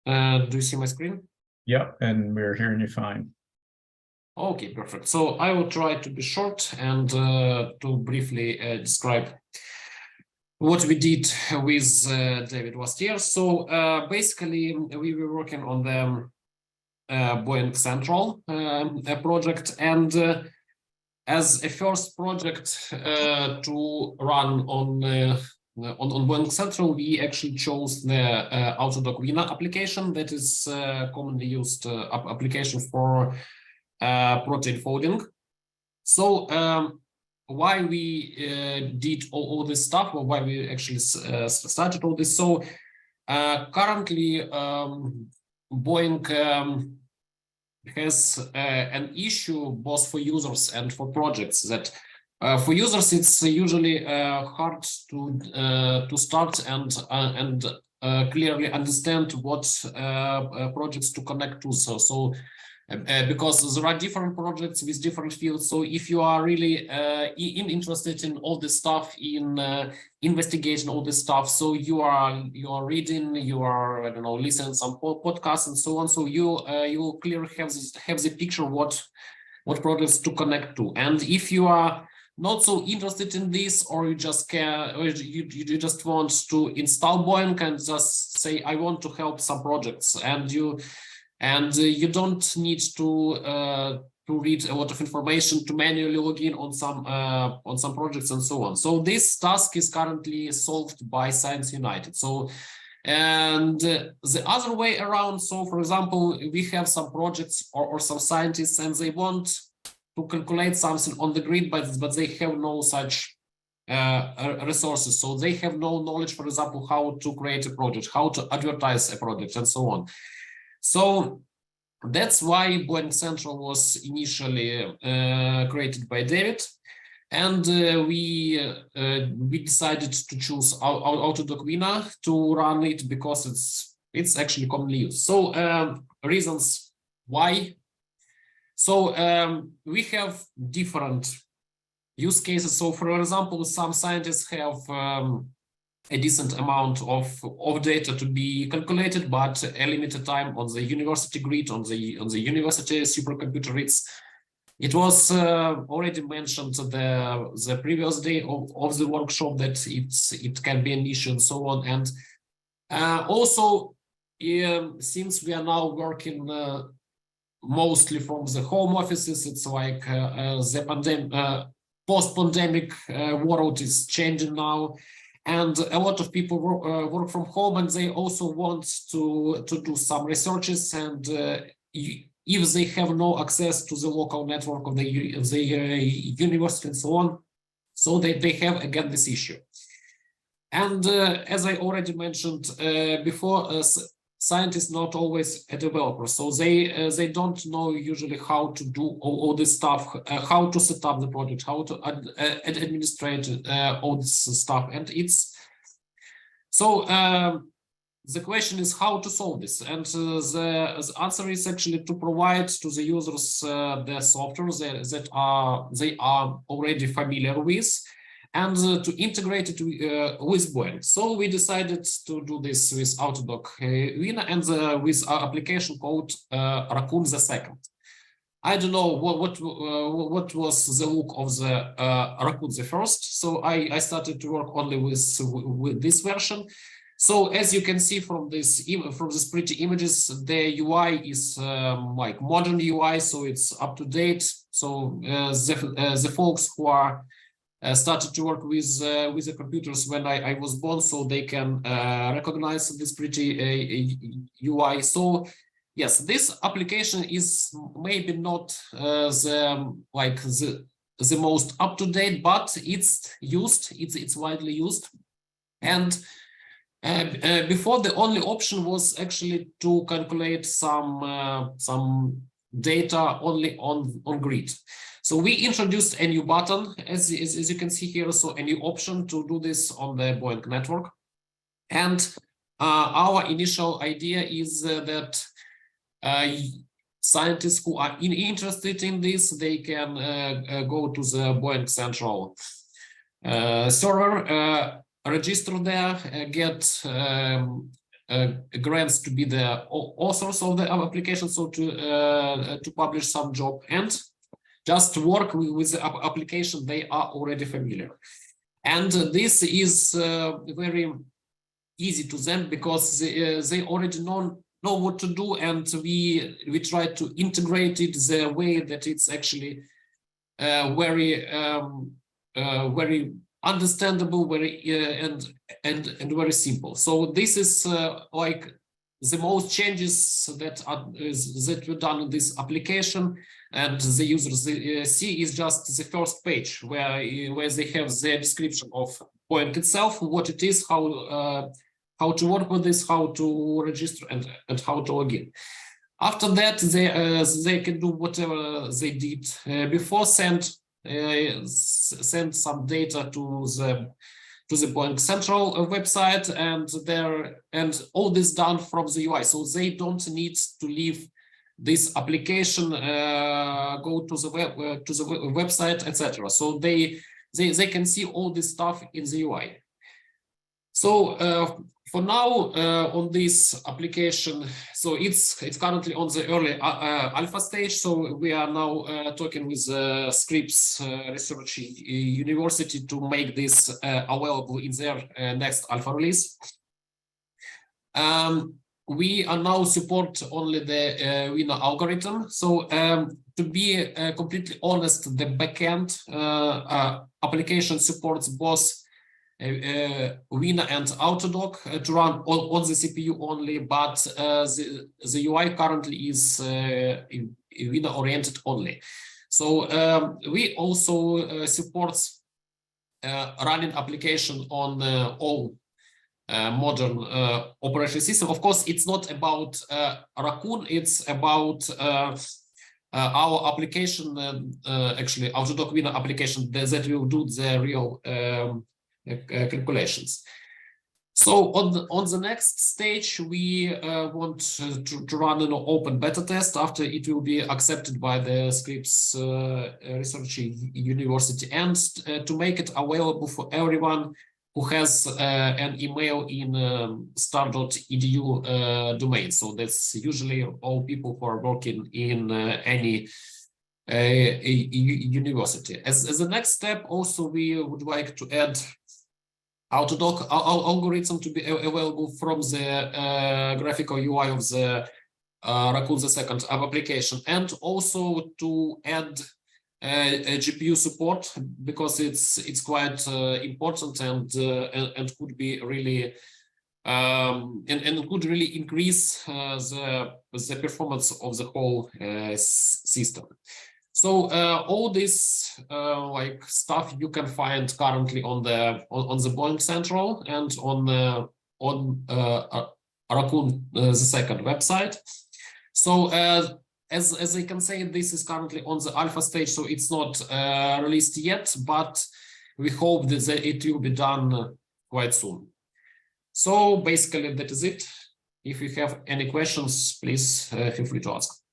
Do you see my screen? Yep, and we're hearing you fine. Okay, perfect. So I will try to be short and to briefly describe what we did with David last year. So basically, we were working on the BOINC Central project, and as a first project to run on BOINC Central, we actually chose the Autodoc VINA application that is commonly used application for protein folding. So why we did all this stuff, or why we actually started all this? So currently BOINC has an issue both for users and for projects that for users it's usually hard to start and clearly understand what projects to connect to. So because there are different projects with different fields. So if you are really interested in all this stuff, in investigation, all this stuff, so you are reading, you are, I don't know, listening some podcasts and so on. So you will clearly have the picture what projects to connect to. And if you are not so interested in this, or you just care, or you just want to install BOINC and just say, I want to help some projects, and you don't need to read a lot of information to manually log in on some projects and so on. So this task is currently solved by Science United. So, and the other way around, so for example, we have some projects or some scientists and they want to calculate something on the grid, but they have no such resources. So they have no knowledge, for example, how to create a project, how to advertise a project, and so on. So that's why BOINC Central was initially created by David, and we decided to choose Autodoc VINA to run it because it's actually commonly used. So reasons why. So we have different use cases. So for example, some scientists have a decent amount of data to be calculated, but a limited time on the university grid, on the university supercomputer. It was already mentioned the previous day of the workshop that it can be an issue and so on. And also, since we are now working mostly from the home offices, it's like the post-pandemic world is changing now. And a lot of people work from home, and they also want to do some researches. And if they have no access to the local network of the university and so on, so they have again this issue. And as I already mentioned before, scientists not always a developer, so they don't know usually how to do all this stuff, how to set up the project, how to administrate all this stuff. And it's so the question is how to solve this, and the answer is actually to provide to the users the software that they are already familiar with, and to integrate it with BOINC. So we decided to do this with Autodoc VINA and with our application called Raccoon the Second. I don't know what was the look of the Raccoon the First. So I started to work only with this version. So as you can see from these pretty images, the UI is like modern UI, so it's up to date. So the folks who are started to work with the computers when I was born, so they can recognize this pretty UI. So yes, this application is maybe not the most up to date, but it's used. It's widely used. And before, the only option was actually to calculate some data only on grid. So we introduced a new button, as you can see here, so a new option to do this on the BOINC network. And our initial idea is that scientists who are interested in this, they can go to the BOINC Central server, register there, get grants to be the authors of the application, so to publish some job and just work with the application they are already familiar. And this is very easy to them because they already know what to do, and we try to integrate it the way that it's actually very understandable, very and very simple. So this is like the most changes that were done in this application, and the users see is just the first page where they have the description of BOINC itself, what it is, how to work with this, how to register, and how to log in. After that, they can do whatever they did before, send some data to the BOINC central website, and all this done from the UI. So they don't need to leave this application, go to the website, etc. So they can see all this stuff in the UI. So for now, on this application, so it's currently on the early alpha stage. So we are now talking with Scripps Research University to make this available in their next alpha release. We are now support only the VINA algorithm. So to be completely honest, the backend application supports both VINA and Autodoc to run on the CPU only, but the UI currently is VINA oriented only. So we also support running application on all modern operating system. Of course, it's not about Raccoon, it's about our application, actually Autodoc VINA application that will do the real calculations. So on the next stage, we want to run an open beta test after it will be accepted by the Scripps Research University, and to make it available for everyone who has an email in star.edu domain. So that's usually all people who are working in any university. As the next step, also we would like to add Autodoc algorithm to be available from the graphical UI of the Raccoon the2 application, and also to add GPU support, because it's quite important and could be really and could really increase the performance of the whole system. So all this like stuff you can find currently on the BOINC Central and on Raccoon the2 website. So as I can say, this is currently on the alpha stage, so it's not released yet, but we hope that it will be done quite soon. So basically that is it. If you have any questions, please feel free to ask.